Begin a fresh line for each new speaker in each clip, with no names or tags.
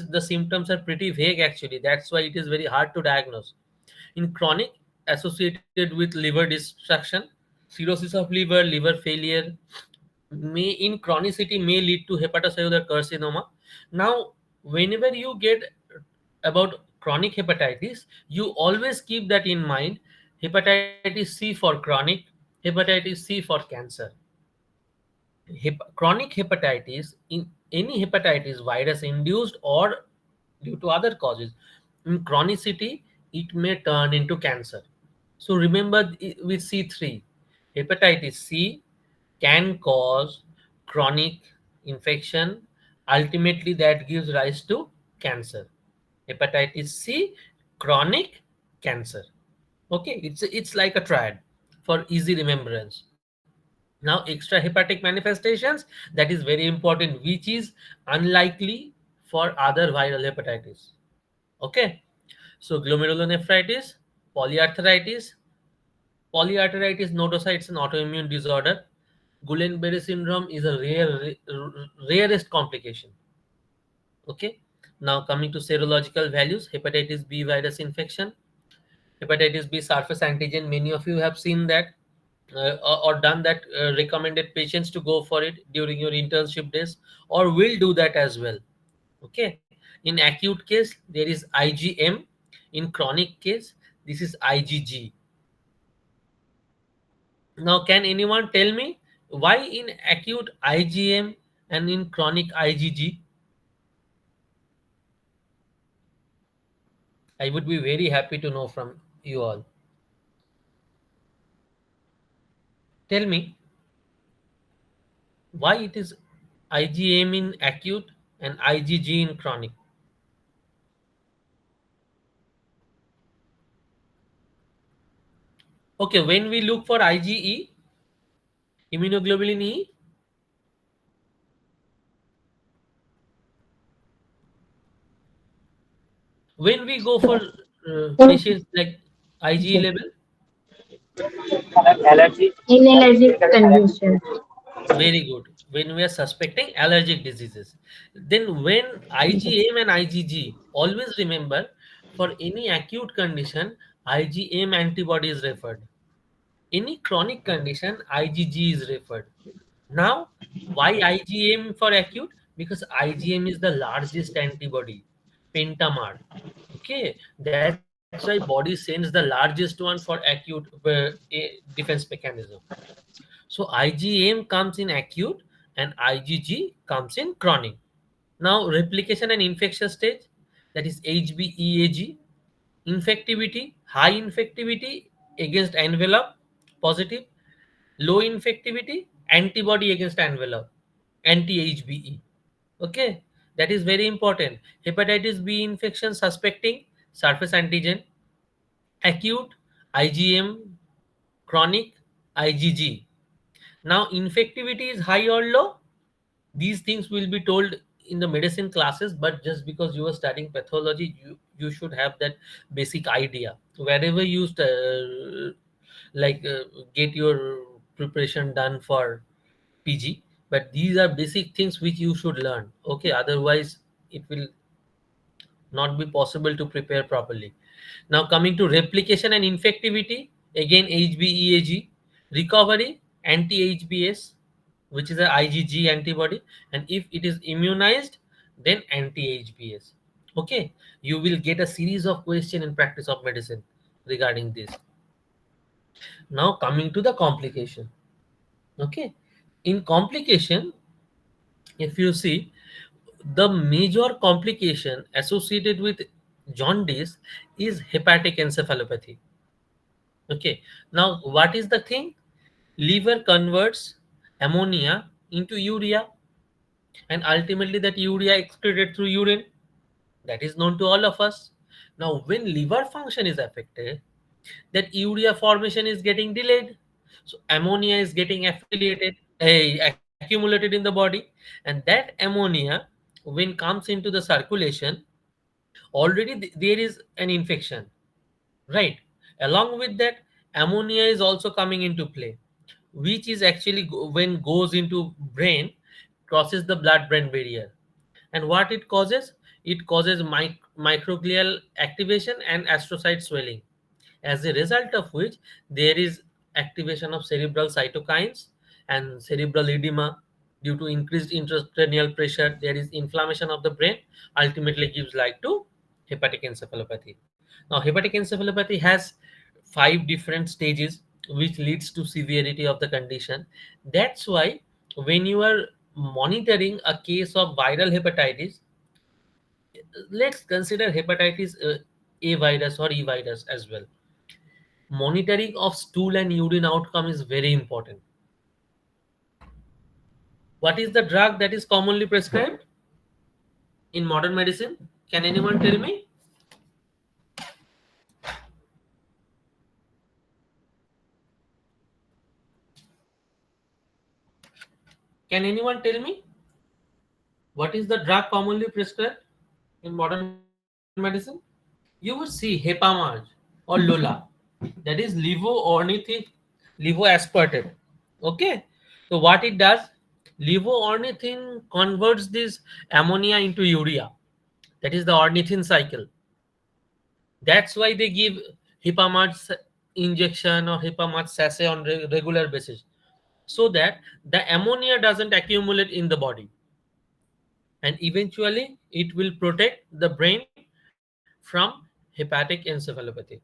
the symptoms are pretty vague actually. That's why it is very hard to diagnose. In chronic, associated with liver destruction, cirrhosis of liver, liver failure, may in chronicity may lead to hepatocellular carcinoma. Now, whenever you get about chronic hepatitis, you always keep that in mind. Hepatitis C for chronic, hepatitis C for cancer. Chronic hepatitis, in any hepatitis virus induced or due to other causes, in chronicity it may turn into cancer. So remember with C3, hepatitis C can cause chronic infection. Ultimately, that gives rise to cancer. Hepatitis C, chronic, cancer. Okay, it's like a triad for easy remembrance. Now, extrahepatic manifestations, that is very important, which is unlikely for other viral hepatitis. Okay, so glomerulonephritis, polyarthritis. Polyarteritis nodosa, it's an autoimmune disorder. Guillain-Barré syndrome is a rarest complication. Okay. Now coming to serological values, hepatitis B virus infection, hepatitis B surface antigen. Many of you have seen that or done that. Recommended patients to go for it during your internship days, or will do that as well. Okay. In acute case, there is IgM. In chronic case, this is IgG. Now, can anyone tell me why in acute IgM and in chronic IgG? I would be very happy to know from you all. Tell me why it is IgM in acute and IgG in chronic. Okay, when we look for IgE, immunoglobulin E, when we go for patients like IgE level,
Allergy.
In allergic condition.
very good. When we are suspecting allergic diseases, then when IgM and IgG, always remember for any acute condition, IgM antibody is referred. Any chronic condition, IgG is referred. Now, why IgM for acute? Because IgM is the largest antibody, pentamar. Okay, that's why body sends the largest one for acute defense mechanism. So IgM comes in acute and IgG comes in chronic. Now replication and infection stage, that is HBeAg. Infectivity, high infectivity against envelope, positive. Low infectivity, antibody against envelope, anti-HBe. Okay, that is very important. Hepatitis B infection suspecting surface antigen, acute IgM, chronic IgG. Now infectivity is high or low, these things will be told in the medicine classes, but just because you are studying pathology, you should have that basic idea wherever you like get your preparation done for PG. But these are basic things which you should learn. Okay, otherwise it will not be possible to prepare properly. Now coming to replication and infectivity, again HBeAg, recovery anti-HBs, which is a IgG antibody, and if it is immunized, then anti-HBs. Okay, you will get a series of question in practice of medicine regarding this. Now coming to the complication. Okay, in complication, if you see, the major complication associated with jaundice is hepatic encephalopathy. Okay, now what is the thing? Liver converts ammonia into urea, and ultimately that urea excreted through urine. That is known to all of us. Now, when liver function is affected, that urea formation is getting delayed. So ammonia is getting accumulated in the body, and that ammonia, when comes into the circulation, already there is an infection, right? Along with that, ammonia is also coming into play, which is actually when goes into brain, crosses the blood brain barrier. And what it causes? It causes microglial activation and astrocyte swelling, as a result of which there is activation of cerebral cytokines and cerebral edema. Due to increased intracranial pressure, there is inflammation of the brain, ultimately gives rise to hepatic encephalopathy. Now, hepatic encephalopathy has 5 different stages, which leads to severity of the condition. That's why when you are monitoring a case of viral hepatitis, let's consider hepatitis A virus or E virus as well. Monitoring of stool and urine outcome is very important. What is the drug that is commonly prescribed in modern medicine? Can anyone tell me? Can anyone tell me what is the drug commonly prescribed in modern medicine? You would see Hepamage or Lola, that is levoaspartate. Okay, so what it does, levoornithine converts this ammonia into urea. That is the ornithine cycle. That's why they give Hepamage injection or Hepamage sachet on regular basis, so that the ammonia doesn't accumulate in the body, and eventually it will protect the brain from hepatic encephalopathy.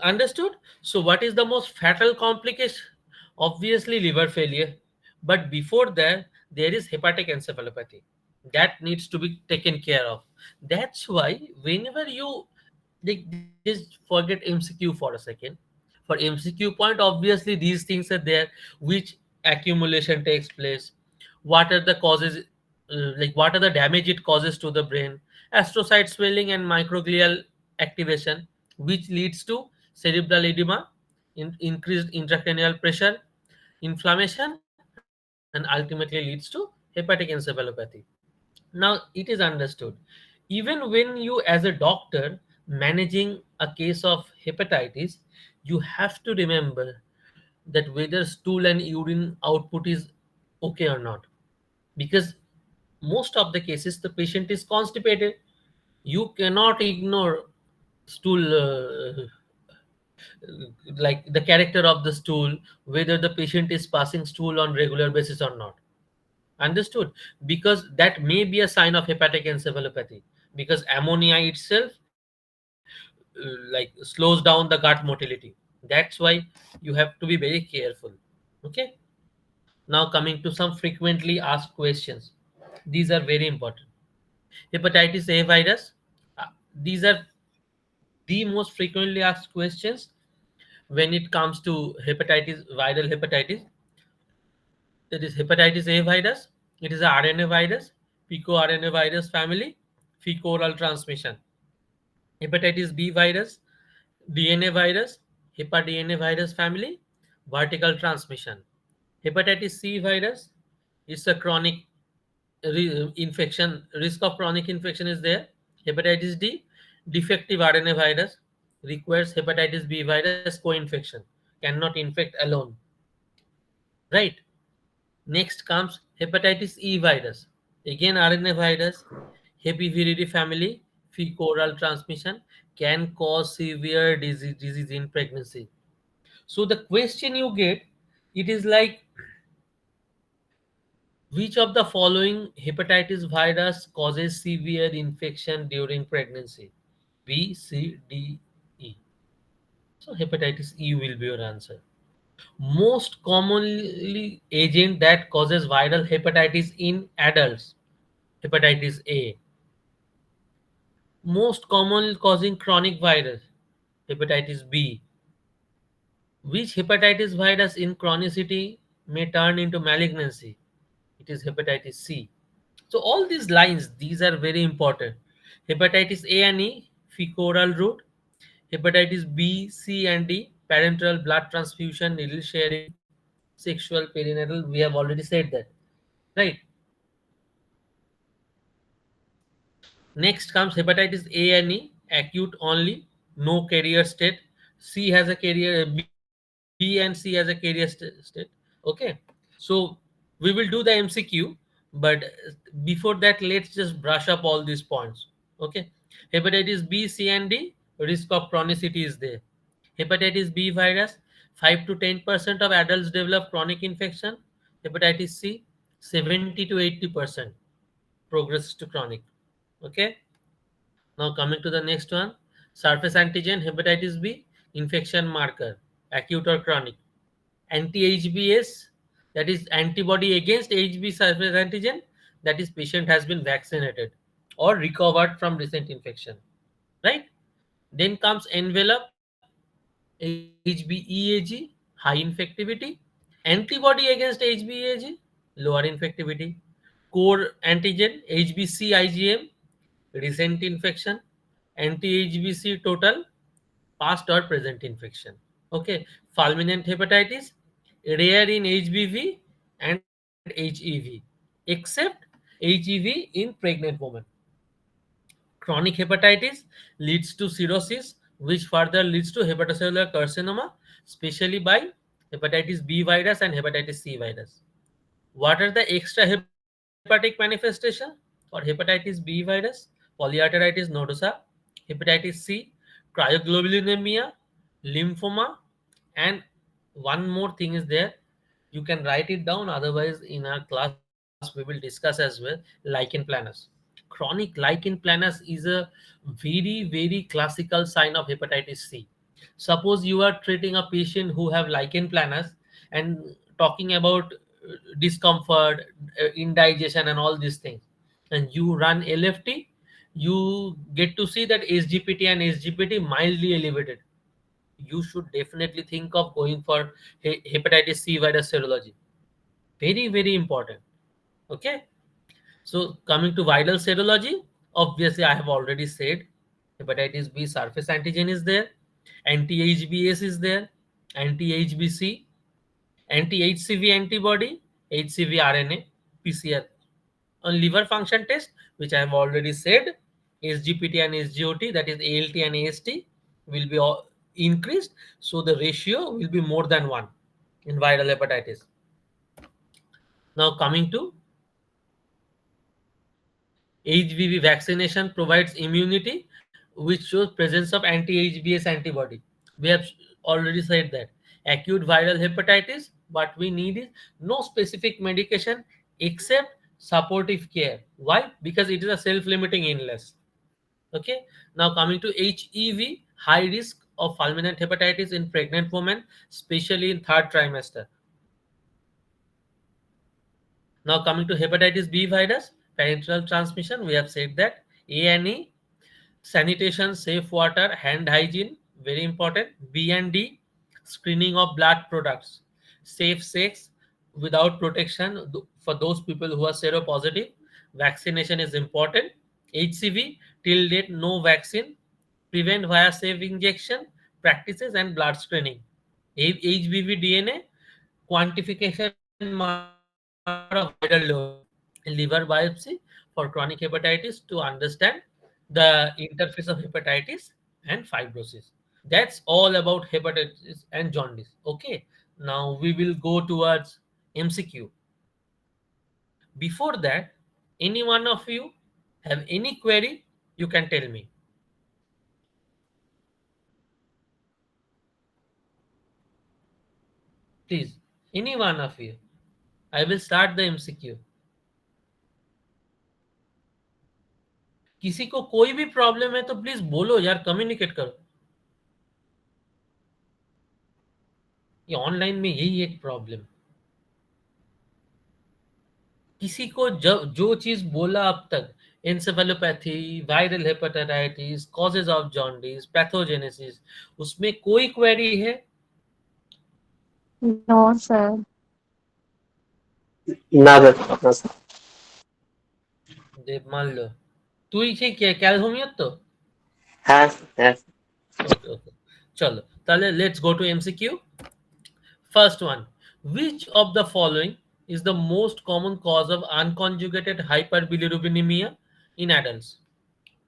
Understood? So what is the most fatal complication? Obviously liver failure, but before that there is hepatic encephalopathy that needs to be taken care of. That's why whenever you just forget MCQ for a second. For MCQ point, obviously these things are there, which accumulation takes place, what are the causes, what are the damage it causes to the brain, astrocyte swelling and microglial activation, which leads to cerebral edema, increased intracranial pressure, inflammation, and ultimately leads to hepatic encephalopathy. Now it is understood, even when you as a doctor managing a case of hepatitis, you have to remember that whether stool and urine output is okay or not, because most of the cases the patient is constipated. You cannot ignore stool, like the character of the stool, whether the patient is passing stool on regular basis or not. Understood? Because that may be a sign of hepatic encephalopathy, because ammonia itself slows down the gut motility. That's why you have to be very careful. Okay. Now coming to some frequently asked questions. These are very important. Hepatitis A virus. These are the most frequently asked questions when it comes to hepatitis, viral hepatitis. It is hepatitis A virus. It is a RNA virus, picoRNA virus family, fecal transmission. Hepatitis B virus, DNA virus, HepaDNA virus family, vertical transmission. Hepatitis C virus is a chronic infection. Risk of chronic infection is there. Hepatitis D, defective RNA virus, requires hepatitis B virus co-infection. Cannot infect alone. Right. Next comes hepatitis E virus. Again, RNA virus, Hepiviridae family, fecal transmission, can cause severe disease in pregnancy. So the question you get, it is like, which of the following hepatitis virus causes severe infection during pregnancy? B, C, D, E. So hepatitis E will be your answer. Most commonly agent that causes viral hepatitis in adults, hepatitis A. Most common causing chronic virus, hepatitis B. Which hepatitis virus in chronicity may turn into malignancy? It is hepatitis C. So all these lines, these are very important. Hepatitis A and E, fecal route. Hepatitis B, C, and D, parenteral blood transfusion, needle sharing, sexual perinatal. We have already said that, right? Next comes hepatitis A and E, acute only, no carrier state. C has a carrier, B and C has a carrier state. Okay. So we will do the MCQ. But before that, let's just brush up all these points. Okay. Hepatitis B, C, and D, risk of chronicity is there. Hepatitis B virus, 5 to 10% of adults develop chronic infection. Hepatitis C, 70 to 80% progresses to chronic. Okay. Now coming to the next one, surface antigen hepatitis B, infection marker, acute or chronic. Anti-HBs, that is antibody against HB surface antigen, that is patient has been vaccinated or recovered from recent infection, right? Then comes envelope, HBeAg, high infectivity. Antibody against HBeAg, lower infectivity. Core antigen, HBc IgM, recent infection. Anti-HBc total, past or present infection. Okay, fulminant hepatitis, rare in HBV and HEV, except HEV in pregnant women. Chronic hepatitis leads to cirrhosis, which further leads to hepatocellular carcinoma, especially by hepatitis B virus and hepatitis C virus. What are the extra hepatic manifestation for hepatitis B virus? Polyarteritis nodosa, hepatitis C, cryoglobulinemia, lymphoma, and one more thing is there. You can write it down. Otherwise, in our class, we will discuss as well. Lichen planus. Chronic lichen planus is a very classical sign of hepatitis C. Suppose you are treating a patient who have lichen planus and talking about discomfort, indigestion, and all these things, and you run LFT, you get to see that SGPT and SGPT mildly elevated. You should definitely think of going for hepatitis C virus serology. Very important. Okay. So coming to viral serology, obviously I have already said hepatitis B surface antigen is there, anti-HBs is there, anti-HBc, anti-HCV antibody, HCV RNA, PCR. On liver function test, which I have already said, SGPT and SGOT, that is ALT and AST, will be increased, so the ratio will be more than 1 in viral hepatitis. Now coming to HBV vaccination provides immunity, which shows presence of anti-HBs antibody. We have already said that. Acute viral hepatitis, what we need is no specific medication except supportive care. Why? Because it is a self-limiting illness. Okay. Now coming to HEV, high risk of fulminant hepatitis in pregnant women, especially in third trimester. Now coming to hepatitis B virus, parenteral transmission, we have said that. A&E, sanitation, safe water, hand hygiene, very important. B and D, screening of blood products. Safe sex without protection for those people who are seropositive. Vaccination is important. HCV, till date, no vaccine. Prevent via safe injection practices and blood screening. HBV DNA, quantification marker of viral load. Liver biopsy for chronic hepatitis to understand the interface of hepatitis and fibrosis. That's all about hepatitis and jaundice. Okay. Now we will go towards MCQ. Before that, any one of you have any query, you can tell me. Please, any one of you. I will start the MCQ. किसी को कोई भी problem है तो please बोलो यार, communicate करो. ये ऑनलाइन में यही एक प्रॉब्लम. किसी को जो चीज बोला अब तक, encephalopathy, viral hepatitis, causes of jaundice, pathogenesis, उसमें कोई क्वेरी है?
No, sir.
Nada, no sé.
দে মান লো. তুই সে ক্যালহোমিয়র তো?
হ্যাঁ।
ওকে ওকে, চলো তাহলে let's go to MCQ. First one, which of the following is the most common cause of unconjugated hyperbilirubinemia in adults?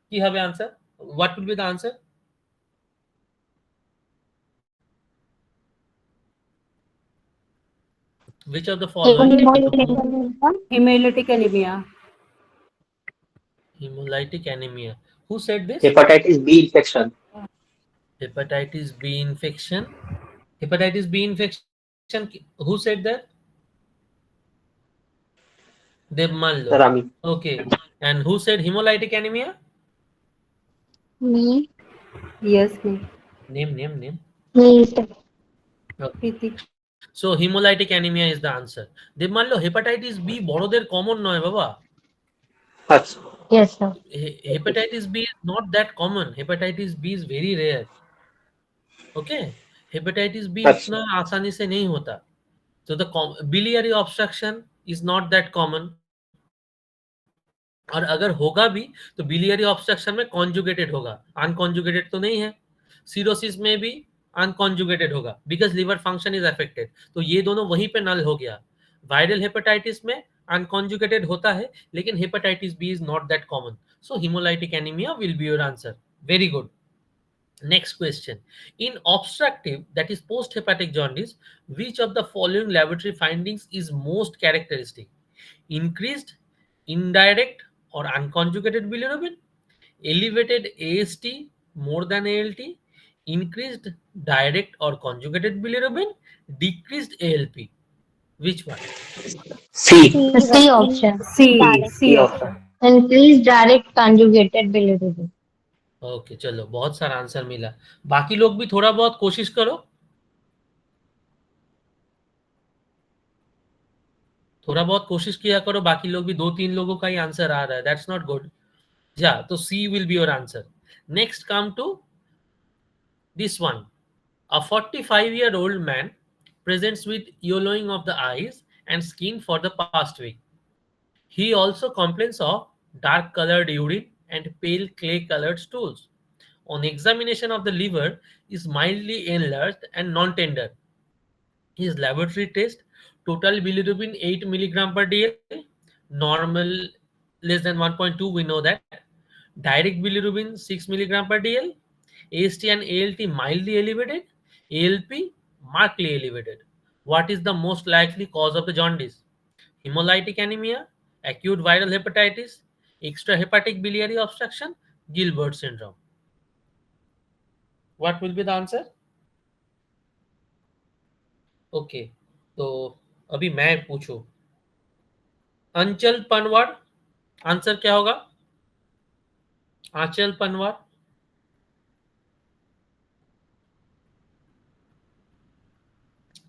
কি হবে answer? What will be the answer? Which of the following?
Hemolytic anemia.
Hemolytic anemia. Who said this?
Hepatitis B infection.
Hepatitis B infection. Hepatitis B infection. Who said that? Devmallo.
Rami.
Okay. And who said hemolytic anemia?
Me.
Yes, me.
Name.
Me, sir.
Okay.
Preeti.
So hemolytic anemia is the answer. Devmallo, hepatitis B বড়দের common নয় বাবা.
Achha.
Yes, sir.
Hepatitis B is not that common. Hepatitis B is very rare. Okay. Hepatitis B
Achha.
उतना आसानी से नहीं होता. So the biliary obstruction is not that common. और अगर होगा भी तो biliary obstruction में conjugated होगा, unconjugated तो नहीं है. Cirrhosis में भी unconjugated होगा because liver function is affected. तो ये दोनों वहीं पे null हो गया. Viral hepatitis में unconjugated होता है लेकिन hepatitis B is not that common. So hemolytic anemia will be your answer. Very good. Next question. In obstructive, that is post-hepatic jaundice, which of the following laboratory findings is most characteristic? Increased indirect or unconjugated bilirubin, elevated AST more than ALT, increased direct or conjugated bilirubin, decreased ALP. Which one?
C.
The C option.
C
C
option.
option.
Increase direct conjugated bilirubin.
Okay चलो बहुत सारा answer मिला. बाकी लोग भी थोड़ा बहुत कोशिश करो. थोड़ा बहुत कोशिश किया करो. बाकी लोग भी 2-3 लोगों का ही आंसर आ रहा है. That's not good. या तो C will be your answer. Next come to this one. A 45-year-old man presents with yellowing of the eyes and skin for the past week. He also complains of dark colored urine and pale clay colored stools. On examination of the liver is mildly enlarged and non-tender. His laboratory test total bilirubin 8 milligram per dl, normal less than 1.2, we know that. Direct bilirubin 6 milligram per dl, AST and ALT mildly elevated, ALP markedly elevated. What is the most likely cause of the jaundice? Hemolytic anemia, acute viral hepatitis, extrahepatic biliary obstruction, Gilbert syndrome. What will be the answer? Okay तो अभी मैं पूछूं. अंचल Panwar. Answer क्या होगा? आंचल Panwar.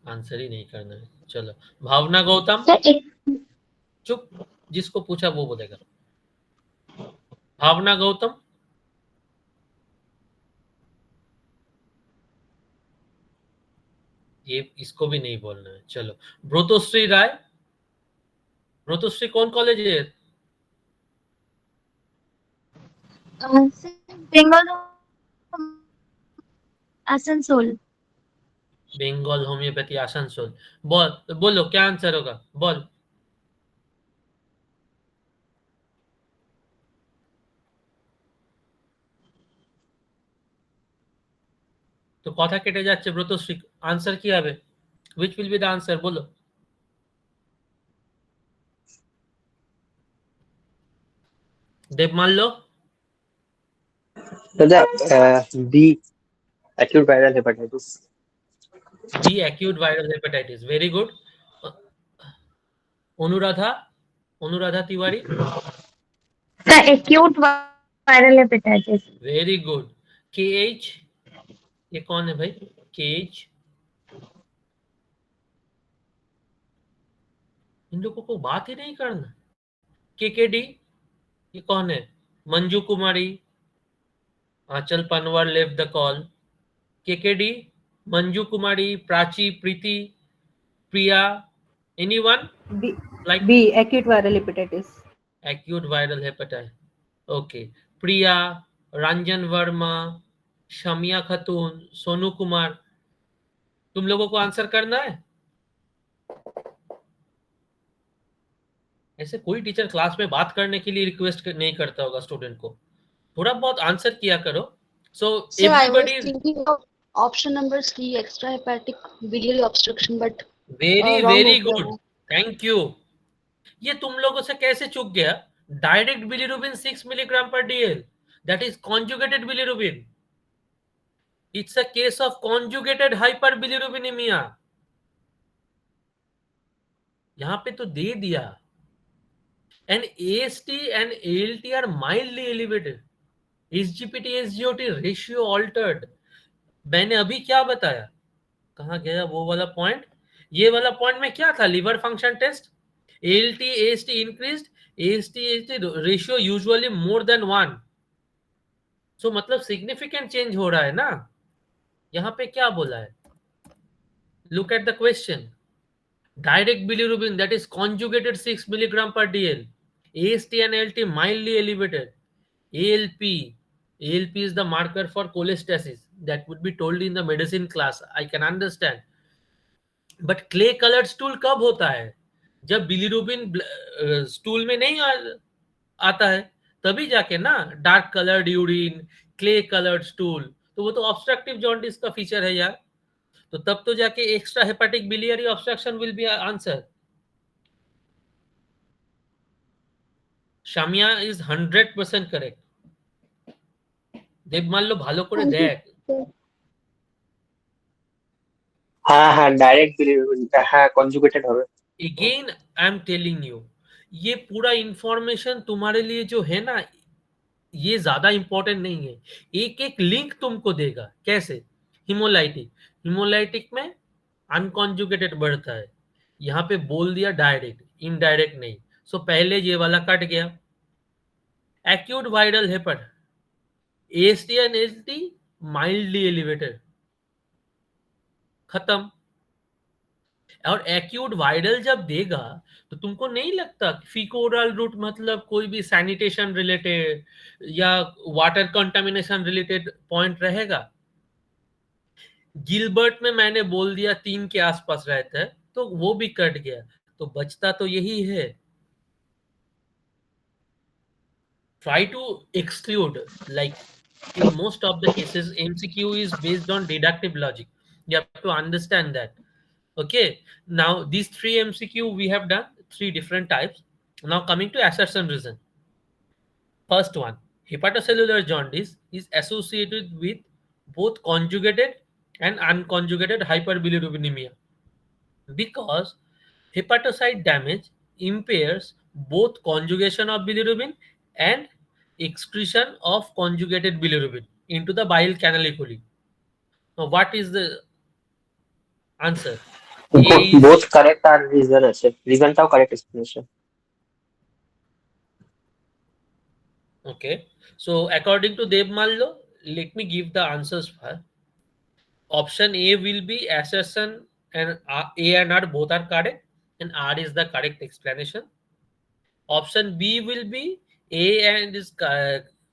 Answer ही नहीं करना है. चलो. भावना गौतम.
Sir,
चुप. जिसको पूछा वो बोलेगा. भावना गौतम. ये इसको भी नहीं बोलना है. चलो. ब्रोतोश्री राय. ब्रोतोश्री कौन कॉलेज है?
sir, Bengal Asansol.
Bengal homeopathy Asansol. बोलो क्या आंसर होगा. बोल. তো কথা কেটে যাচ্ছে. ব্রতশ্রী আনসার কি হবে? which will be the answer বলো. Debmalya.
Dada, B. Acute viral hepatitis.
B acute viral hepatitis. Very good. Anuradha. Anuradha Tiwari.
Sir, acute viral hepatitis.
Very good. KH. ये कौन है भाई? KH. इन लोगों को बात ही नहीं करना. KKD. ये कौन है? Manju Kumari. Aanchal Panwar left the call. KKD. Manju Kumari, Prachi, Preeti, Priya. Anyone
B.
like
B. Acute viral hepatitis.
acute viral hepatitis? Okay. प्रिया, रंजन वर्मा, शमिया खातून, सोनू कुमार. तुम लोगों को आंसर करना है. ऐसे कोई टीचर क्लास में बात करने के लिए रिक्वेस्ट नहीं करता होगा स्टूडेंट को. थोड़ा बहुत आंसर किया करो. So
Sir, I was
everybody.
thinking of option number C, extrahepatic biliary obstruction, but
very
wrong
very
है sir
गुड,
वो।
Thank you. ये तुम लोगों से कैसे चूक गया? Direct bilirubin 6 milligram per dL, that is conjugated bilirubin. It's a case of conjugated hyperbilirubinemia. यहां पे तो दे दिया। And AST and ALT are mildly elevated, SGPT SGOT ratio altered. मैंने अभी क्या बताया? कहाँ गया वो वाला पॉइंट? ये वाला पॉइंट में क्या था? Liver function test, ALT AST increased, AST AST ratio usually more than 1। So मतलब सिग्निफिकेंट चेंज हो रहा है ना। यहाँ पे क्या बोला है? Look at the question. Direct bilirubin, that is conjugated 6 milligram per dl. AST and ALT mildly elevated. ALP. ALP is the marker for cholestasis. That would be told in the medicine class. I can understand. But clay colored stool कब होता है? जब bilirubin stool में नहीं आता है, तभी जाके ना dark coloured urine, clay coloured stool, तो वो तो ऑब्स्ट्रक्टिव जॉन्डिस का फीचर है यार। तो तब तो जाके extra hepatic biliary obstruction will be answer. Shamia is 100% correct. Debmalya ভালো করে
thank you
দেখ।
sir
হ্যাঁ, ডাইরেক্ট বিলিরুবিন, হ্যাঁ কনজুগেটেড হবে।
Again I am telling you, ये पूरा इंफॉर्मेशन तुम्हारे लिए जो है ना, ये ज्यादा इंपॉर्टेंट नहीं है। एक एक लिंक तुमको देगा। कैसे? हिमोलाइटिक, हिमोलाइटिक में अनकॉन्जुगेटेड बढ़ता है, यहाँ पे बोल दिया डायरेक्ट, इनडायरेक्ट नहीं। सो पहले ये वाला कट गया। Acute viral hepatitis, AST and ST mildly elevated, खत्म। और एक्यूट वायरल जब देगा, तो तुमको नहीं लगता फीकोरल रूट मतलब कोई भी सैनिटेशन रिलेटेड या वाटर कंटामिनेशन रिलेटेड पॉइंट रहेगा? गिलबर्ट में मैंने बोल दिया 3 के आसपास रहता है, तो वो भी कट गया। तो बचता तो यही है। Try to exclude, like in most of the cases MCQ is based on deductive logic. You have to understand that. Okay, now these three MCQ we have done, three different types. Now coming to assertion reason. First one, hepatocellular jaundice is associated with both conjugated and unconjugated hyperbilirubinemia because hepatocyte damage impairs both conjugation of bilirubin and excretion of conjugated bilirubin into the bile canaliculi. Now, what is the answer? A is
both correct আর reason আছে, রিজনটাও correct explanation.
okay. So, according to Dev Mallo, let me give the answers first. Option A will be assertion and A and R both are correct, and R is the correct explanation. Option B will be A and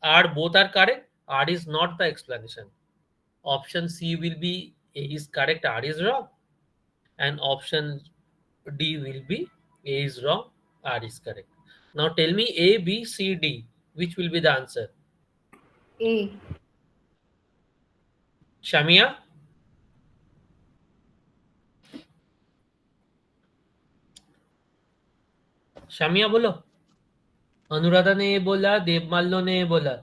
R both are correct. R is not the explanation. Option C will be A is correct, R is wrong. And option D will be A is wrong, R is correct. Now tell me A, B, C, D. Which will be the answer?
A.
Shamia? Shamia बोलो। अनुराधा ने ये बोला, देवमाल्लो ने ये बोला।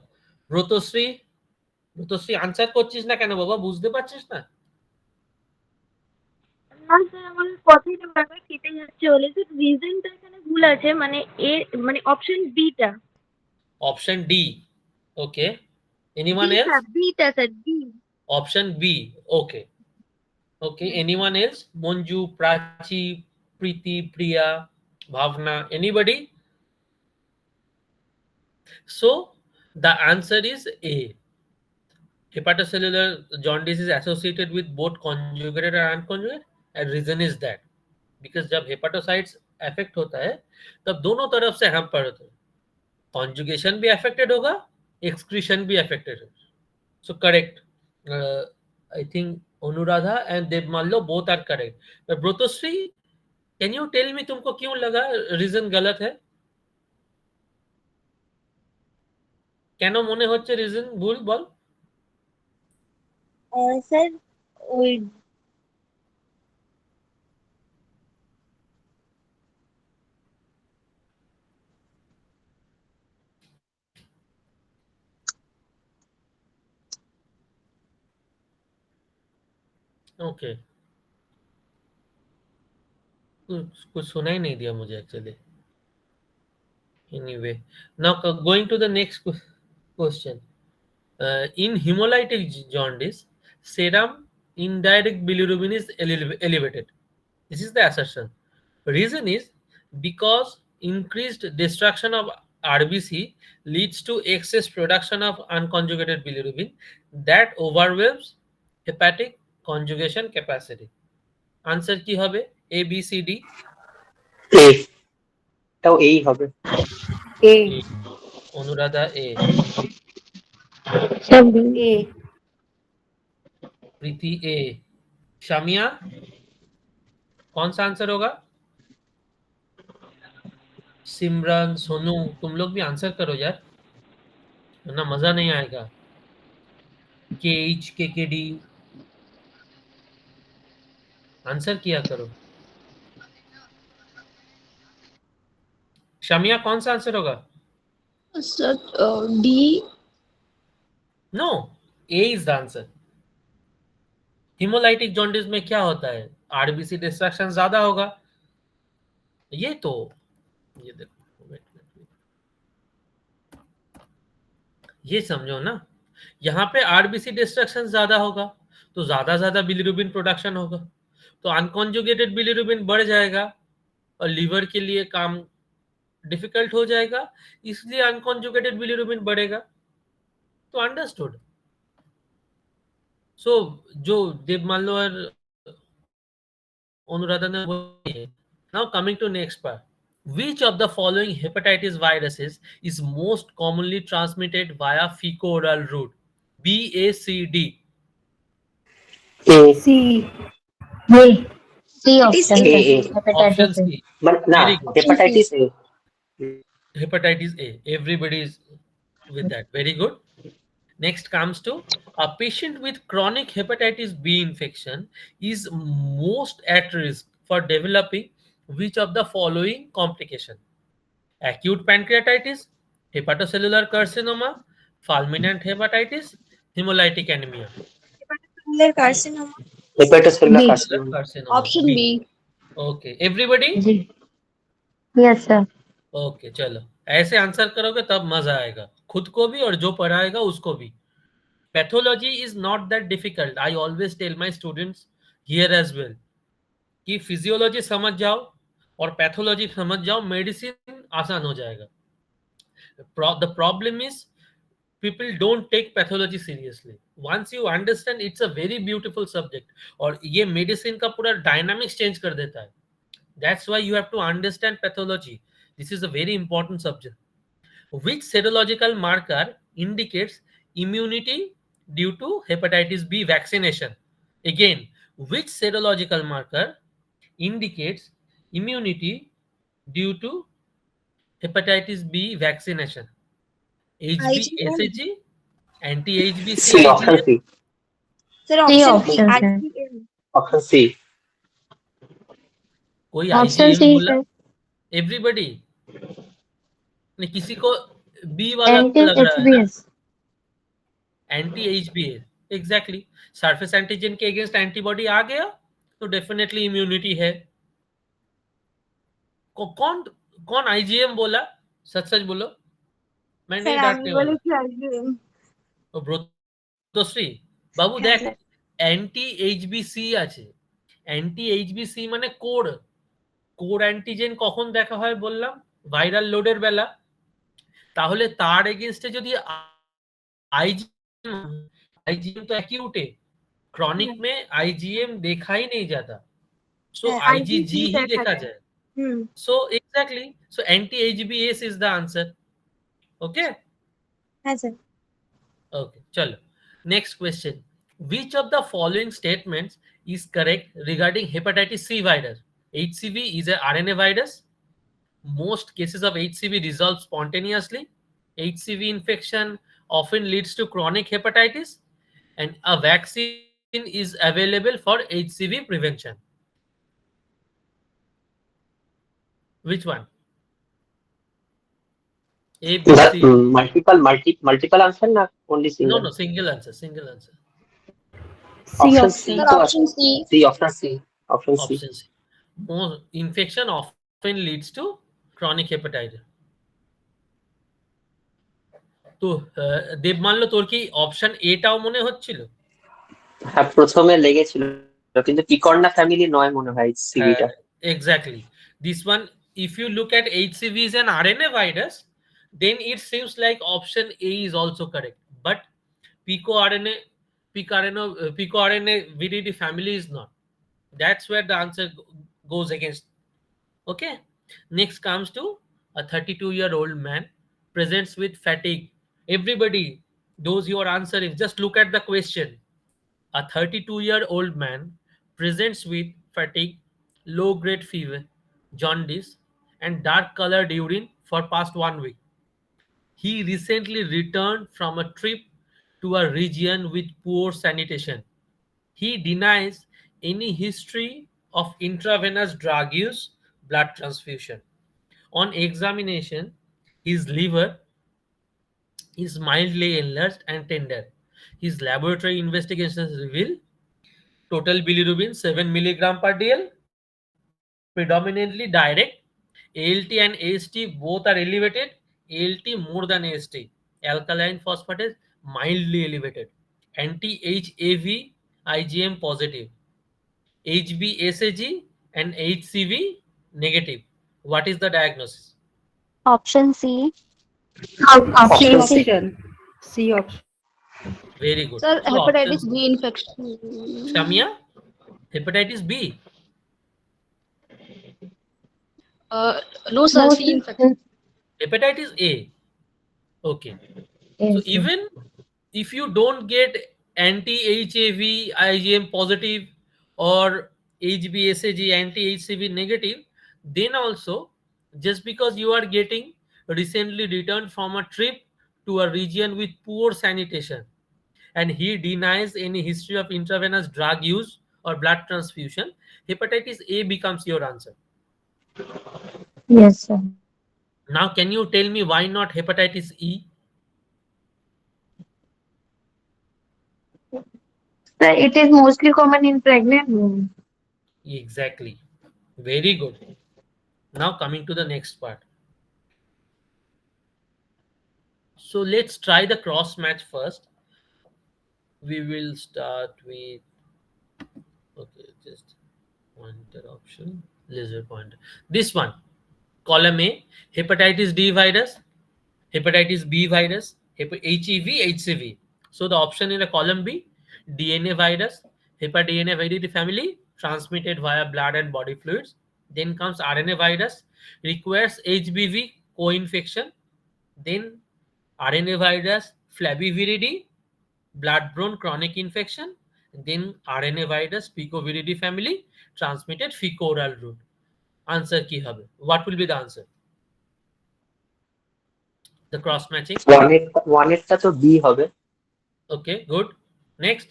Bratashree, Bratashree answer করছিস না কেন বাবা? বুঝতে পারছিস না?
না স্যার আমার কথাটা বারবার কেটে যাচ্ছে বলে স্যার রিজনটা এখানে ভুল আছে মানে এ মানে অপশন বি টা
Option D. Okay.
B
Anyone
টা
else?
বিটা sir B
Option B. Okay. Okay. Anyone else? Monju, Prachi, Preeti, Priya, Bhavna, anybody? So the answer is A. Hepatocellular jaundice is associated with both conjugated and unconjugated, and reason is that because जब hepatocytes affect होता है, तब दोनों तरफ से हम पर होता है, conjugation भी affected होगा, excretion भी affected होगा. So correct. I think Anuradha and Devmallo both are correct. But Brotosri, can you tell me तुमको क्यों लगा reason गलत है? কেন মনে হচ্ছে reason ভুল বল?
স্যার ওই
ओके, कुछ कुछ सुना ही नहीं दिया मुझे actually. Anyway, now going to the next question. In hemolytic jaundice, serum indirect bilirubin is elevated. This is the assertion. Reason is because increased destruction of RBC leads to excess production of unconjugated bilirubin that overwhelms hepatic conjugation capacity. Answer কি হবে? A, B, C, D?
এ, এটাও এই হবে।
A.
A. Anuradha A,
Sir, B.
A.
Preeti A, Shamiya कौन सा answer होगा? सिमरन, सोनू, तुम लोग भी आंसर करो यार, वरना मजा नहीं आएगा। के एच के डी, आंसर किया करो। शमिया कौन सा आंसर होगा?
Sir, D.
No, A is the answer. Hemolytic jaundice में क्या होता है? आरबीसी डिस्ट्रक्शन ज्यादा होगा। ये तो, ये देखो, ये समझो ना, यहाँ पे आरबीसी डिस्ट्रक्शन ज्यादा होगा तो ज्यादा बिलिरुबिन प्रोडक्शन होगा, तो अनकॉन्जुगेटेड बिलिरुबिन बढ़ जाएगा और लीवर के लिए काम डिफिकल्ट हो जाएगा, इसलिए अनकॉन्जुगेटेड बिलिरुबिन बढ़ेगा। तो अंडरस्टूड। सो जो देवमाल्लो और अनुराधा ने बोली है। Now coming to next part, which of the following hepatitis viruses is most commonly transmitted via fecal-oral route? B, A, C, D?
A,
C.
A. C
It is
option,
A,
sir.
A,
Option
Hepatitis A.
C.
না,
Very good.
Option C.
Hepatitis A.
Hepatitis A. Everybody is with that. Very good. Next comes to, a patient with chronic hepatitis B infection is most at risk for developing which of the following complication? Acute pancreatitis, hepatocellular carcinoma, fulminant hepatitis, hemolytic anemia.
hepatocellular carcinoma.
Hepatocellular
B.
Cellular
carcinoma.
carcinoma.
Option
B.
B.
Okay. Everybody?
G. Yes, sir.
Okay, चलो, ऐसे answer करोगे तब मजा आएगा, खुद को भी और जो पढ़ाएगा उसको भी। Pathology is not that difficult, I always tell my students here as well कि फिजियोलॉजी समझ जाओ और पैथोलॉजी समझ जाओ, मेडिसिन आसान हो जाएगा। The problem is people don't take pathology seriously. Once you understand, it's a very beautiful subject, और ये मेडिसिन का पूरा डायनामिक्स चेंज कर देता है। That's why you have to understand pathology. This is a very important subject. Which serological marker indicates immunity due to hepatitis B vaccination? Again, which serological marker indicates immunity due to hepatitis B vaccination?
IgM.
HBsAg, anti-HBc
C, option
IgM?
C,
Sir,
C
option B.
option, sir.
IgM.
Option C.
कोई
Option
IgM
C,
बोला?
sir.
Everybody? नहीं, किसी को B वाला लग रहा है ना?
Anti-HBS.
Anti HbA, exactly. Surface antigen के अगेंस्ट एंटीबॉडी आ गया तो डेफिनेटली इम्यूनिटी है। कौन कौन आईजीएम बोला? सच सच बोलो, मैं
Sir,
नहीं
আমি
डांटने वाला।
বলেছি IgM.
तो ব্রতশ্রী বাবু
হ্যাঁ
দেখ,
স্যার।
অ্যান্টি এইচবিসি আছে। অ্যান্টি এইচবিসি মানে কোর, কোর অ্যান্টিজেন কখন দেখা হয় বললাম? ভাইরাল লোডের বেলা। তাহলে তার এগেইনস্টে যদি आईजीएम, आईजीएम तो एक्यूट है, क्रॉनिक
হ্যাঁ
में आईजीएम देखा ही नहीं जाता, सो
হ্যাঁ
आईजीजी
IgG
ही
দেখা
देखा
যায়।
जाए।
হুম।
So exactly, so anti HBS is the answer. Okay
হ্যাঁ স্যার।
ओके, चलो next question. which of the following statements is correct regarding hepatitis C virus? HCV is a RNA virus. Most cases of HCV resolve spontaneously. HCV infection often leads to chronic hepatitis, and a vaccine is available for HCV prevention. Which one? A, B, C?
Multiple answer না only
No,
single?
no, single answer, single answer.
C
Option
Sir,
C
option.
to
option C.
C. Option C. Option C.
Option C. More infection often leads to chronic hepatitis. তো দেব মানলো তোর কি option এটাও মনে হচ্ছিল?
হ্যাঁ, প্রথমে লেগেছিল, কিন্তু পিকর্না ফ্যামিলি নয় মনে হয় সিভিটা।
Exactly. This one, if you look at HCV is an RNA virus, then it seems like option A is also correct. But picoRNA, picoRNA VDD family is not. That's where the answer goes against. Okay. Next comes to a 32-year-old man presents with fatigue. Everybody, those you are answering, just look at the question. A 32-year-old man presents with fatigue, low-grade fever, jaundice, and dark-colored urine for past 1 week. He recently returned from a trip to a region with poor sanitation. He denies any history of intravenous drug use, blood transfusion. On examination, his liver is mildly enlarged and tender. His laboratory investigations reveal total bilirubin 7 milligram per dl, predominantly direct. ALT and AST both are elevated. ALT more than AST. Alkaline phosphatase mildly elevated. Anti-HAV IgM positive. HbSAg and HCV negative. What is the diagnosis?
Option C.
C
Option C.
option. C option.
Very good.
Sir,
So
hepatitis
options
B infection.
Shamia, hepatitis B.
No, sir, C infection.
Hepatitis A. Okay. So
Yes, sir.
even if you don't get anti-HAV IgM positive or HbSAg anti-HCV negative, then also just because you are getting recently returned from a trip to a region with poor sanitation and he denies any history of intravenous drug use or blood transfusion, hepatitis A becomes your answer.
Yes, sir.
Now, can you tell me why not hepatitis E?
Sir, it is mostly common in pregnant women.
Exactly. Very good. Now, coming to the next part. So, let's try the cross match first. We will start with, okay, just pointer option, laser pointer. This one, column A, hepatitis D virus, hepatitis B virus, HEV, HCV. So the option in the column B, DNA virus, hepadDNA viridity family, transmitted via blood and body fluids. Then comes RNA virus, requires HBV co-infection. Then RNA virus, flaviviridi, blood-borne chronic infection. Then RNA virus, picoviridi family, transmitted fecal-oral route. Answer ki hobe? What will be the answer? The cross matching.
ওয়ানেরটা তো B হবে।
Okay, good. Next.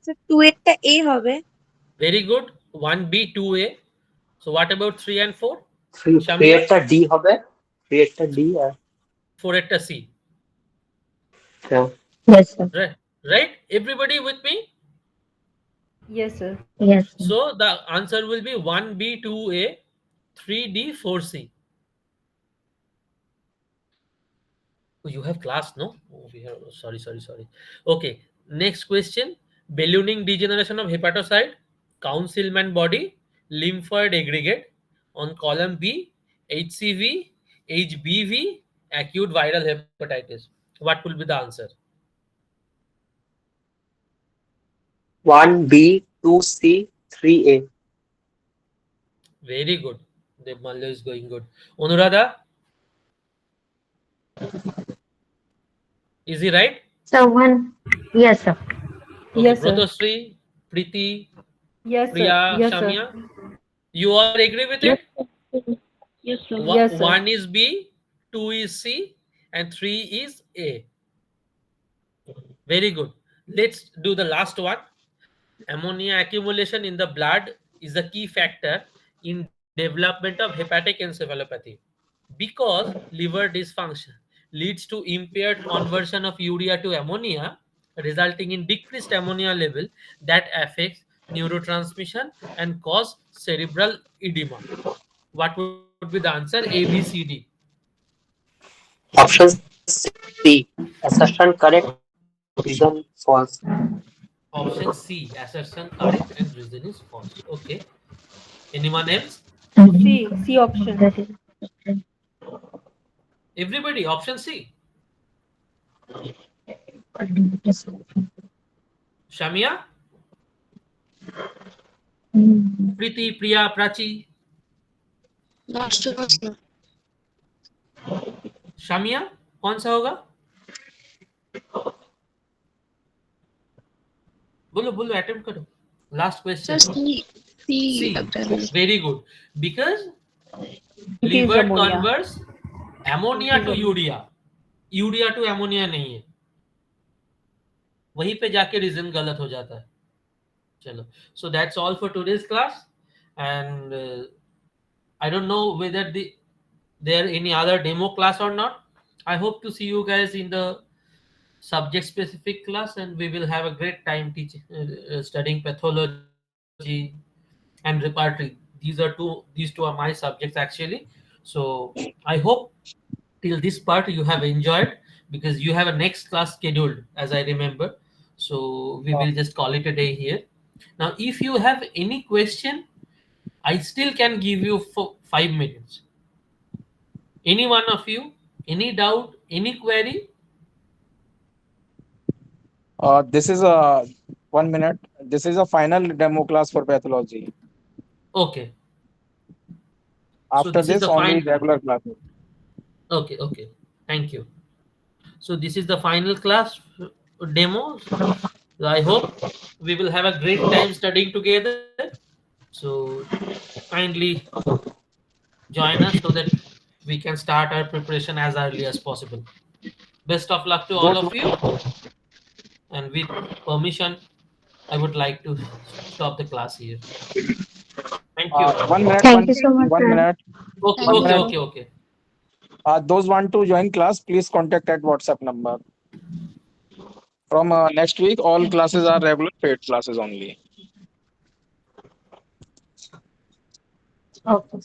Sir 2 এরটা A হবে।
Very good. 1B, 2A. So what about 3 and 4?
Three
Shamia?
এরটা D হবে, three এরটা D আর
4 at C.
Yes, sir.
Right. Right? Everybody with me?
Yes, sir.
Yes, sir.
So the answer will be 1B, 2A, 3D, 4C. Oh, you have class, no? Oh, we have, sorry. Okay. Next question. Ballooning degeneration of hepatocyte, Councilman body, lymphoid aggregate. On column B, HCV, HBV, acute viral hepatitis. What will be the answer?
1B, 2C, 3A.
Very good. The Mallo is going good. Anuradha, is he right?
So 1. Yes, sir.
Okay.
Yes, sir.
Brotosri, Preeti,
Yes, sir.
Priya,
Yes,
Shamia,
sir.
you all agree with it?
Yes, sir.
Yes, sir.
1 is B, 2 is C, and 3 is A. Very good. Let's do the last one. Ammonia accumulation in the blood is a key factor in development of hepatic encephalopathy because liver dysfunction leads to impaired conversion of urea to ammonia. resulting in decreased ammonia level that affects neurotransmission and cause cerebral edema. What would be the answer? A, B, C, D.
Option C. Assertion correct, reason false.
Option C, assertion correct and reason is false. Okay. Anyone else?
C option.
That is
Everybody, option C. Shamia, Preeti, Priya, Prachi.
Not sure, sir.
शामिया कौन सा होगा? बोलो बोलो, attempt करो. Last
Sir,
question.
C
C.
लग रहा है.
Very good. Because
It is
liver
ammonia.
Converts ammonia to urea. Urea to ammonia नहीं है. वहीं पे जाके रीजन गलत हो जाता है. चलो, so that's all for today's class. And I don't know whether there any other demo class or not. I hope to see you guys in the subject specific class, and we will have a great time teaching studying pathology and repertory. These two are my subjects actually. So I hope till this part you have enjoyed, because you have a next class scheduled, as I remember. So we will just call it a day here. Now if you have any question, I still can give you for 5 minutes. Any one of you, any doubt, any query?
This is a 1 minute. This is a final demo class for pathology.
Okay. So
After
this is
this,
the
only
final.
regular classes.
Okay, okay. Thank you. So this is the final class demos. So I hope we will have a great time studying together. So kindly join us so that we can start our preparation as early as possible. Best of luck to all
Those
of you. And with permission, I would like to stop the class here. Thank you.
1 minute,
Thank you so much,
one
sir.
minute,
Okay,
Thank
one
you,
okay,
minute.
sir.
okay, okay.
Those want to join class, please contact at WhatsApp number. From next week, all classes are regular paid classes only.
Okay.